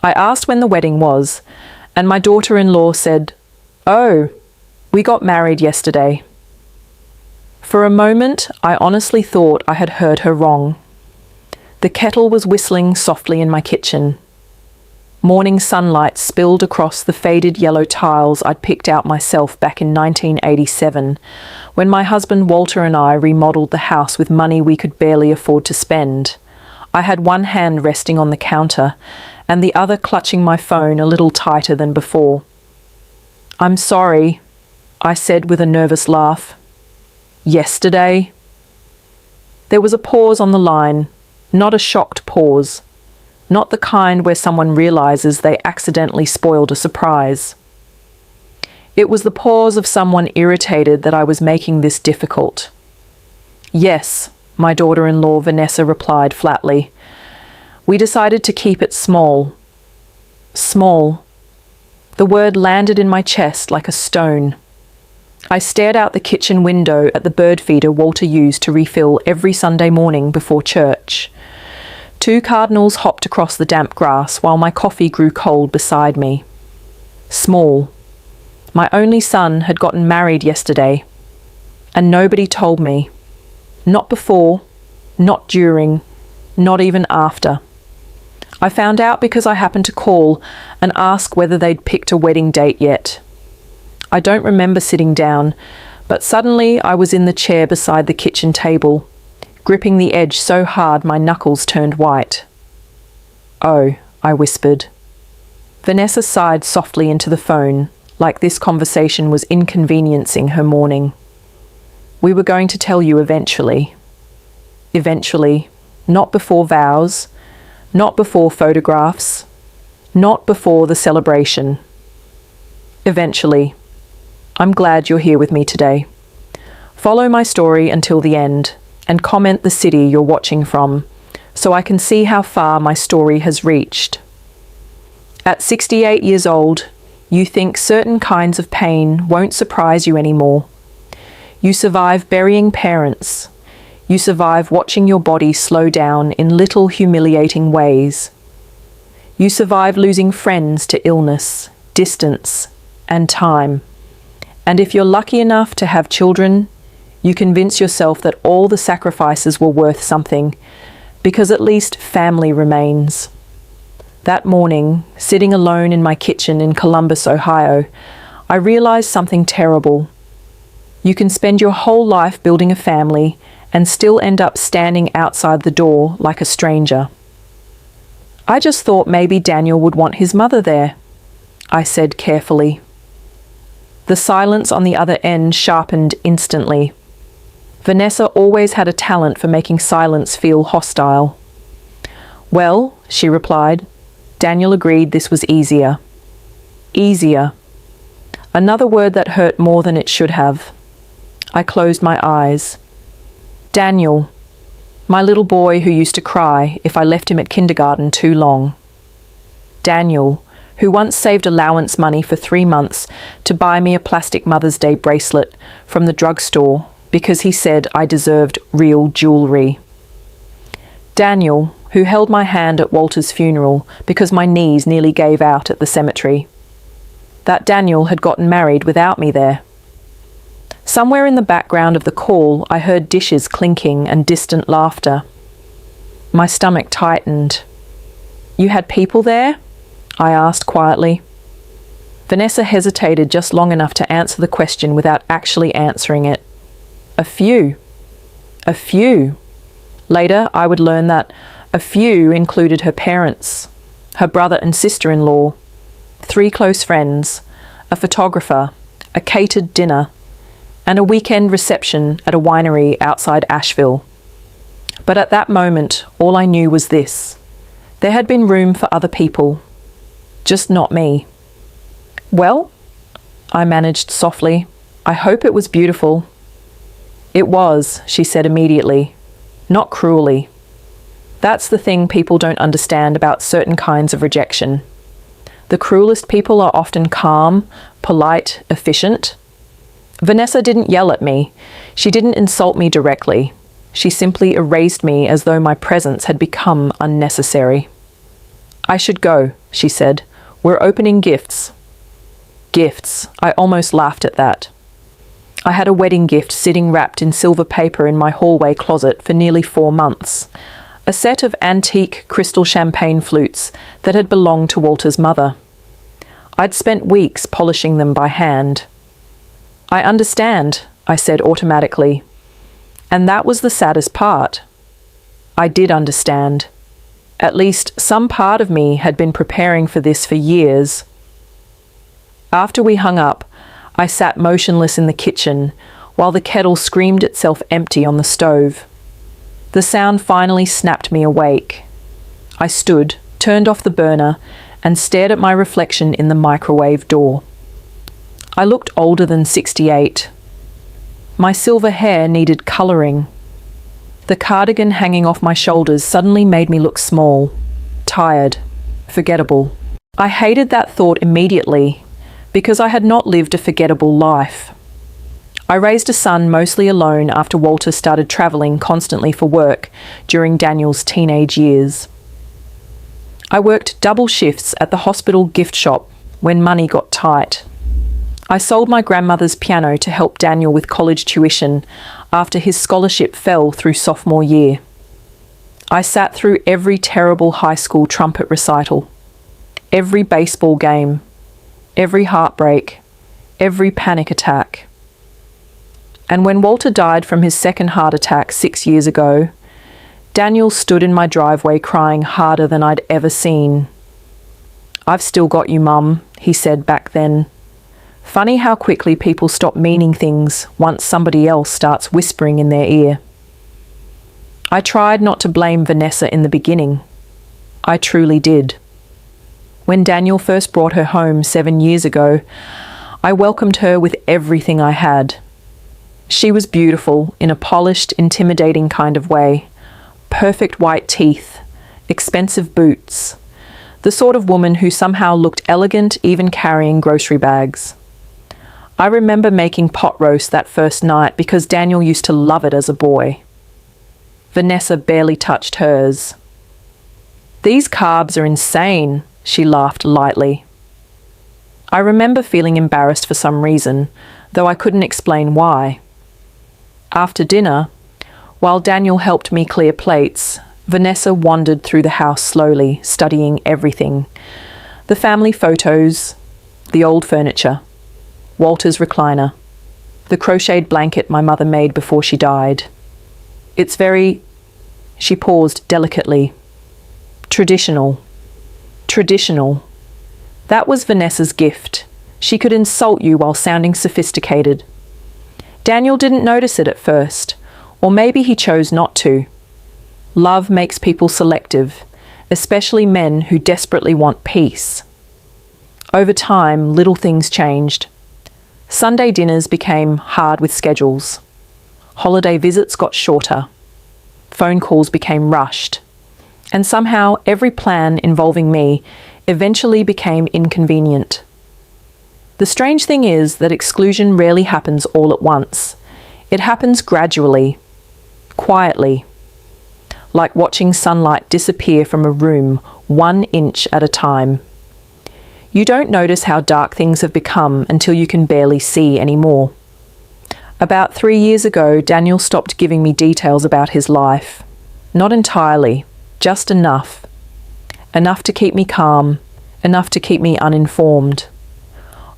I asked when the wedding was, and my daughter-in-law said, "Oh, we got married yesterday." For a moment, I honestly thought I had heard her wrong. The kettle was whistling softly in my kitchen. Morning sunlight spilled across the faded yellow tiles I'd picked out myself back in 1987, when my husband Walter and I remodeled the house with money we could barely afford to spend. I had one hand resting on the counter, and the other clutching my phone a little tighter than before. "I'm sorry," I said with a nervous laugh. "Yesterday?" There was a pause on the line, not a shocked pause. Not the kind where someone realizes they accidentally spoiled a surprise. It was the pause of someone irritated that I was making this difficult. "Yes," my daughter-in-law Vanessa replied flatly. "We decided to keep it small." Small. The word landed in my chest like a stone. I stared out the kitchen window at the bird feeder Walter used to refill every Sunday morning before church. 2 cardinals hopped across the damp grass while my coffee grew cold beside me. Small. My only son had gotten married yesterday, and nobody told me. Not before, not during, not even after. I found out because I happened to call and ask whether they'd picked a wedding date yet. I don't remember sitting down, but suddenly I was in the chair beside the kitchen table, gripping the edge so hard my knuckles turned white. "Oh," I whispered. Vanessa sighed softly into the phone, like this conversation was inconveniencing her morning. "We were going to tell you eventually." Eventually, not before vows, not before photographs, not before the celebration. Eventually. I'm glad you're here with me today. Follow my story until the end, and comment the city you're watching from, so I can see how far my story has reached. At 68 years old, you think certain kinds of pain won't surprise you anymore. You survive burying parents. You survive watching your body slow down in little humiliating ways. You survive losing friends to illness, distance, and time. And if you're lucky enough to have children, you convince yourself that all the sacrifices were worth something, because at least family remains. That morning, sitting alone in my kitchen in Columbus, Ohio, I realized something terrible. You can spend your whole life building a family and still end up standing outside the door like a stranger. "I just thought maybe Daniel would want his mother there," I said carefully. The silence on the other end sharpened instantly. Vanessa always had a talent for making silence feel hostile. "Well," she replied, Daniel agreed this was easier. Easier. Another word that hurt more than it should have. I closed my eyes. Daniel, my little boy who used to cry if I left him at kindergarten too long. Daniel, who once saved allowance money for 3 months to buy me a plastic Mother's Day bracelet from the drugstore because he said I deserved real jewelry. Daniel, who held my hand at Walter's funeral because my knees nearly gave out at the cemetery. That Daniel had gotten married without me there. Somewhere in the background of the call, I heard dishes clinking and distant laughter. My stomach tightened. "You had people there?" I asked quietly. Vanessa hesitated just long enough to answer the question without actually answering it. A few. A few. Later, I would learn that a few included her parents, her brother and sister-in-law, 3 close friends, a photographer, a catered dinner, and a weekend reception at a winery outside Asheville. But at that moment, all I knew was this. There had been room for other people. Just not me. "Well," I managed softly, "I hope it was beautiful." "It was," she said immediately, not cruelly. That's the thing people don't understand about certain kinds of rejection. The cruelest people are often calm, polite, efficient. Vanessa didn't yell at me. She didn't insult me directly. She simply erased me as though my presence had become unnecessary. "I should go," she said. "We're opening gifts." Gifts. I almost laughed at that. I had a wedding gift sitting wrapped in silver paper in my hallway closet for nearly 4 months. A set of antique crystal champagne flutes that had belonged to Walter's mother. I'd spent weeks polishing them by hand. "I understand," I said automatically. And that was the saddest part. I did understand. At least some part of me had been preparing for this for years. After we hung up, I sat motionless in the kitchen while the kettle screamed itself empty on the stove. The sound finally snapped me awake. I stood, turned off the burner, and stared at my reflection in the microwave door. I looked older than 68. My silver hair needed colouring. The cardigan hanging off my shoulders suddenly made me look small, tired, forgettable. I hated that thought immediately, because I had not lived a forgettable life. I raised a son mostly alone after Walter started travelling constantly for work during Daniel's teenage years. I worked double shifts at the hospital gift shop when money got tight. I sold my grandmother's piano to help Daniel with college tuition after his scholarship fell through sophomore year. I sat through every terrible high school trumpet recital, every baseball game, every heartbreak, every panic attack. And when Walter died from his second heart attack 6 years ago, Daniel stood in my driveway crying harder than I'd ever seen. "I've still got you, Mum," he said back then. Funny how quickly people stop meaning things once somebody else starts whispering in their ear. I tried not to blame Vanessa in the beginning. I truly did. When Daniel first brought her home 7 years ago, I welcomed her with everything I had. She was beautiful in a polished, intimidating kind of way. Perfect white teeth, expensive boots, the sort of woman who somehow looked elegant even carrying grocery bags. I remember making pot roast that first night because Daniel used to love it as a boy. Vanessa barely touched hers. "These carbs are insane," she laughed lightly. I remember feeling embarrassed for some reason, though I couldn't explain why. After dinner, while Daniel helped me clear plates, Vanessa wandered through the house slowly, studying everything. The family photos, the old furniture, Walter's recliner, the crocheted blanket my mother made before she died. It's very... She paused delicately. Traditional. Traditional. That was Vanessa's gift. She could insult you while sounding sophisticated. Daniel didn't notice it at first, or maybe he chose not to. Love makes people selective, especially men who desperately want peace. Over time, little things changed. Sunday dinners became hard with schedules. Holiday visits got shorter. Phone calls became rushed. And somehow every plan involving me eventually became inconvenient. The strange thing is that exclusion rarely happens all at once. It happens gradually, quietly, like watching sunlight disappear from a room 1 inch at a time. You don't notice how dark things have become until you can barely see anymore. About 3 years ago, Daniel stopped giving me details about his life. Not entirely, just enough. Enough to keep me calm, enough to keep me uninformed.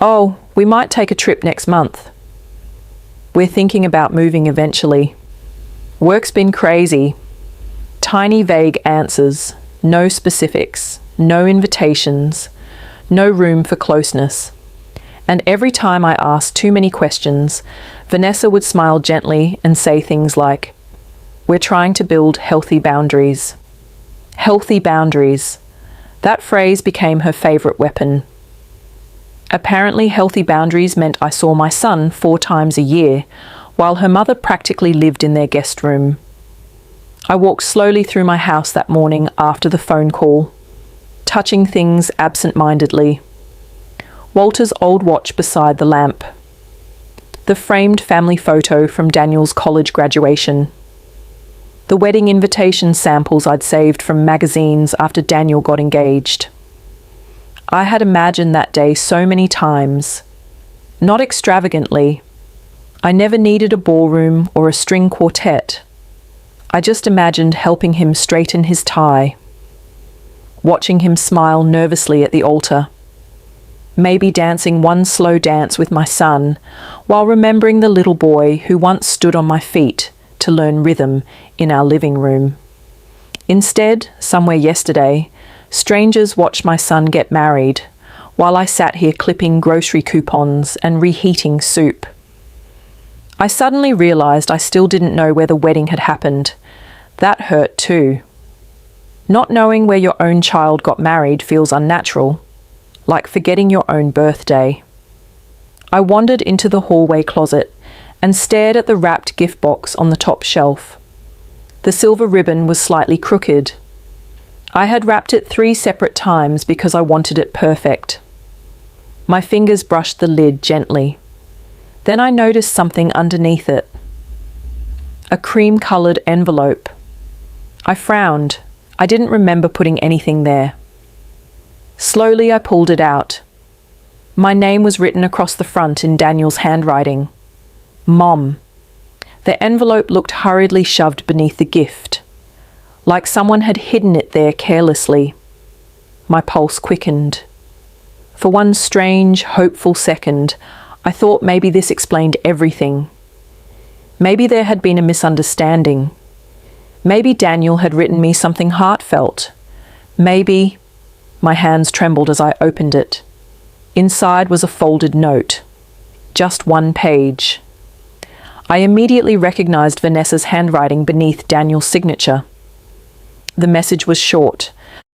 "Oh, we might take a trip next month. We're thinking about moving eventually. Work's been crazy." Tiny vague answers, no specifics, no invitations, no room for closeness. And every time I asked too many questions, Vanessa would smile gently and say things like, "We're trying to build healthy boundaries." Healthy boundaries. That phrase became her favourite weapon. Apparently, healthy boundaries meant I saw my son 4 times a year, while her mother practically lived in their guest room. I walked slowly through my house that morning after the phone call, touching things absent-mindedly. Walter's old watch beside the lamp. The framed family photo from Daniel's college graduation. The wedding invitation samples I'd saved from magazines after Daniel got engaged. I had imagined that day so many times. Not extravagantly. I never needed a ballroom or a string quartet. I just imagined helping him straighten his tie, watching him smile nervously at the altar, maybe dancing one slow dance with my son, while remembering the little boy who once stood on my feet to learn rhythm in our living room. Instead, somewhere yesterday, strangers watched my son get married, while I sat here clipping grocery coupons and reheating soup. I suddenly realized I still didn't know where the wedding had happened. That hurt too. Not knowing where your own child got married feels unnatural, like forgetting your own birthday. I wandered into the hallway closet and stared at the wrapped gift box on the top shelf. The silver ribbon was slightly crooked. I had wrapped it 3 separate times because I wanted it perfect. My fingers brushed the lid gently. Then I noticed something underneath it. A cream-colored envelope. I frowned. I didn't remember putting anything there. Slowly I pulled it out. My name was written across the front in Daniel's handwriting. Mom. The envelope looked hurriedly shoved beneath the gift, like someone had hidden it there carelessly. My pulse quickened. For one strange, hopeful second, I thought maybe this explained everything. Maybe there had been a misunderstanding. Maybe Daniel had written me something heartfelt. Maybe... My hands trembled as I opened it. Inside was a folded note. Just 1 page. I immediately recognized Vanessa's handwriting beneath Daniel's signature. The message was short.